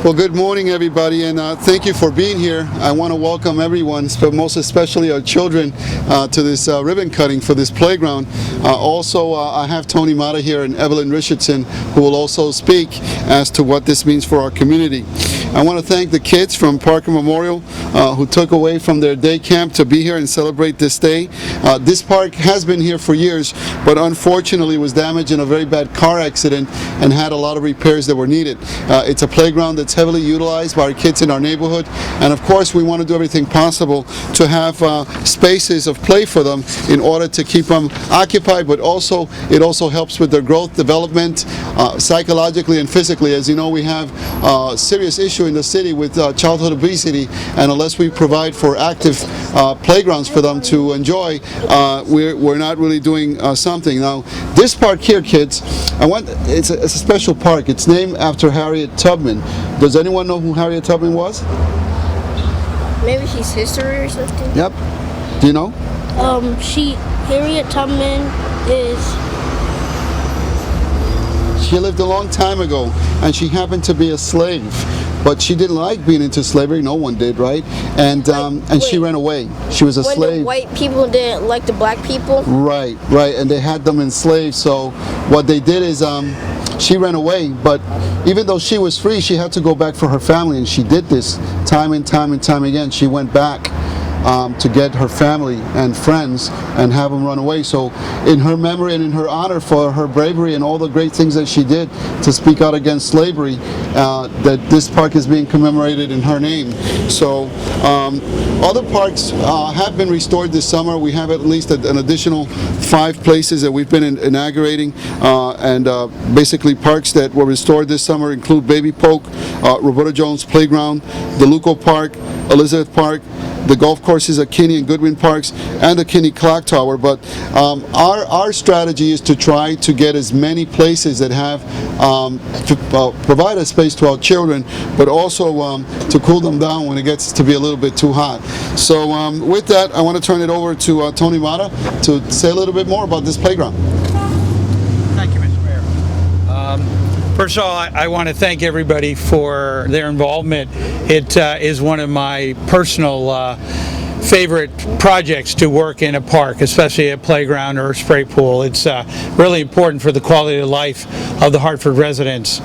Well, good morning, everybody, and thank you for being here. I want to welcome everyone, but most especially our children, to this ribbon cutting for this playground. Also, I have Tony Mata here and Evelyn Richardson, who will also speak as to what this means for our community. I want to thank the kids from Parker Memorial who took away from their day camp to be here and celebrate this day. This park has been here for years, but unfortunately was damaged in a very bad car accident and had a lot of repairs that were needed. It's a playground that's heavily utilized by our kids in our neighborhood, and of course we want to do everything possible to have spaces of play for them in order to keep them occupied, but also it also helps with their growth, development, psychologically and physically. As you know, we have a serious issue in the city with childhood obesity, and unless we provide for active playgrounds for them to enjoy, we're not really doing something. Now, this park here, kids, it's a special park. It's named after Harriet Tubman. Does anyone know who Harriet Tubman was? Maybe she's history or something. Yep. Do you know? Harriet Tubman is... She lived a long time ago, and she happened to be a slave. But she didn't like being into slavery. No one did, right? And she ran away. She was a slave. When the white people didn't like the black people? Right, and they had them enslaved. So what they did is she ran away, but even though she was free, she had to go back for her family, and she did this time and time again. She went back to get her family and friends and have them run away. So in her memory and in her honor for her bravery and all the great things that she did to speak out against slavery, that this park is being commemorated in her name. So other parks have been restored this summer. We have at least an additional 5 places that we've been inaugurating, and basically parks that were restored this summer include Baby Polk, Roberta Jones Playground, the Luco Park, Elizabeth Park, the golf courses at Kinney and Goodwin Parks, and the Kinney Clock Tower. But our strategy is to try to get as many places that have to provide a space to our children, but also to cool them down when it gets to be a little bit too hot. So with that, I want to turn it over to Tony Mata to say a little bit more about this playground. Thank you, Mr. Mayor. First of all, I want to thank everybody for their involvement. It is one of my personal favorite projects to work in a park, especially a playground or a spray pool. It's really important for the quality of life of the Hartford residents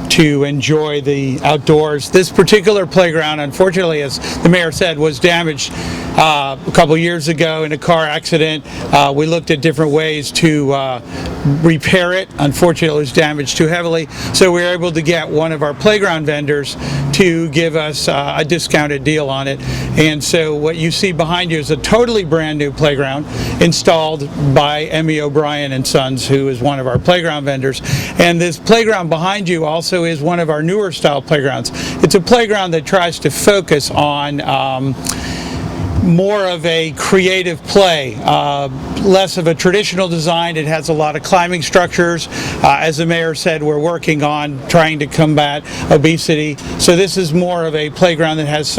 to enjoy the outdoors. This particular playground, unfortunately, as the mayor said, was damaged a couple years ago in a car accident. We looked at different ways to repair it. Unfortunately, it was damaged too heavily, so we were able to get one of our playground vendors to give us a discounted deal on it. And so what you see behind you is a totally brand new playground installed by Emmy O'Brien and Sons, who is one of our playground vendors. And this playground behind you also is one of our newer style playgrounds. It's a playground that tries to focus on more of a creative play, less of a traditional design. It has a lot of climbing structures. As the mayor said, we're working on trying to combat obesity. So this is more of a playground that has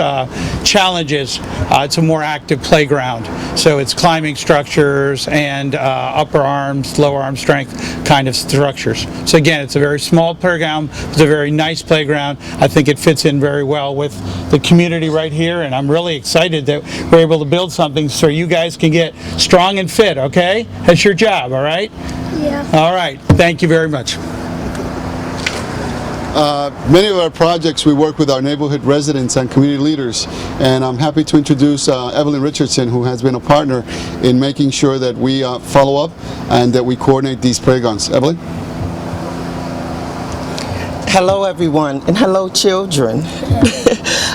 challenges. It's a more active playground. So it's climbing structures and upper arms, lower arm strength kind of structures. So again, it's a very small playground. It's a very nice playground. I think it fits in very well with the community right here, and I'm really excited that we're able to build something so you guys can get strong and fit, okay? That's your job, all right? Yeah. All right. Thank you very much. Many of our projects we work with our neighborhood residents and community leaders, and I'm happy to introduce Evelyn Richardson, who has been a partner in making sure that we follow up and that we coordinate these playgrounds. Evelyn? Hello everyone, and hello children.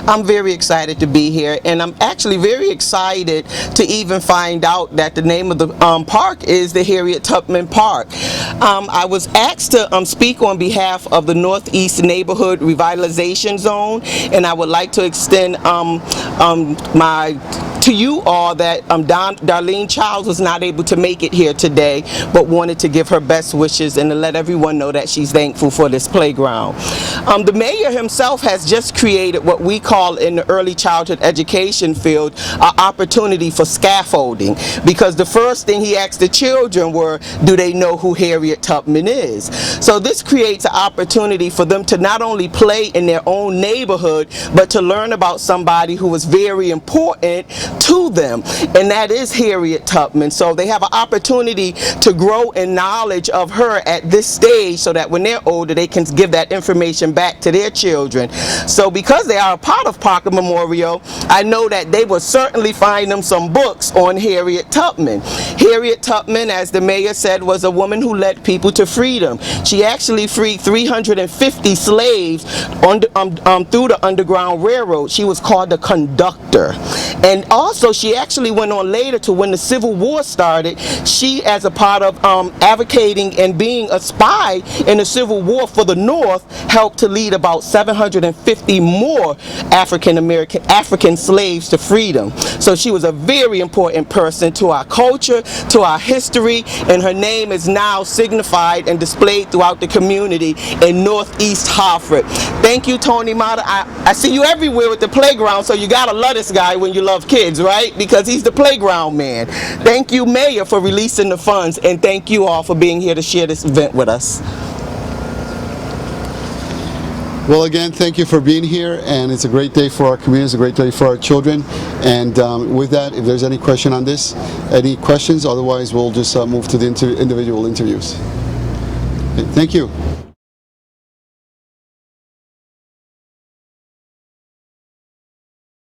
I'm very excited to be here, and I'm actually very excited to even find out that the name of the park is the Harriet Tubman Park. I was asked to speak on behalf of the Northeast Neighborhood Revitalization Zone, and I would like to extend my to you all that Darlene Childs was not able to make it here today, but wanted to give her best wishes and to let everyone know that she's thankful for this playground. The mayor himself has just created what we call in the early childhood education field an opportunity for scaffolding, because the first thing he asked the children were, do they know who Harriet Tubman is? So this creates an opportunity for them to not only play in their own neighborhood, but to learn about somebody who was very important to them, and that is Harriet Tubman. So they have an opportunity to grow in knowledge of her at this stage, so that when they're older they can give that information back to their children. So because they are a part of Parker Memorial, I know that they will certainly find them some books on Harriet Tubman. Harriet Tubman, as the mayor said, was a woman who led people to freedom. She actually freed 350 slaves through the Underground Railroad. She was called the conductor. And also she actually went on later to, when the Civil War started, she, as a part of advocating and being a spy in the Civil War for the North, helped to lead about 750 more African slaves to freedom. So she was a very important person to our culture, to our history, and her name is now signified and displayed throughout the community in Northeast Hartford. Thank you, Tony Mata. I see you everywhere with the playground, so you gotta love this guy when you love kids, right? Because he's the playground man. Thank you, Mayor, for releasing the funds, and thank you all for being here to share this event with us. Well, again, thank you for being here, and it's a great day for our community, it's a great day for our children. And with that, if there's any question on this, any questions, otherwise we'll just move to the individual interviews. Okay, thank you.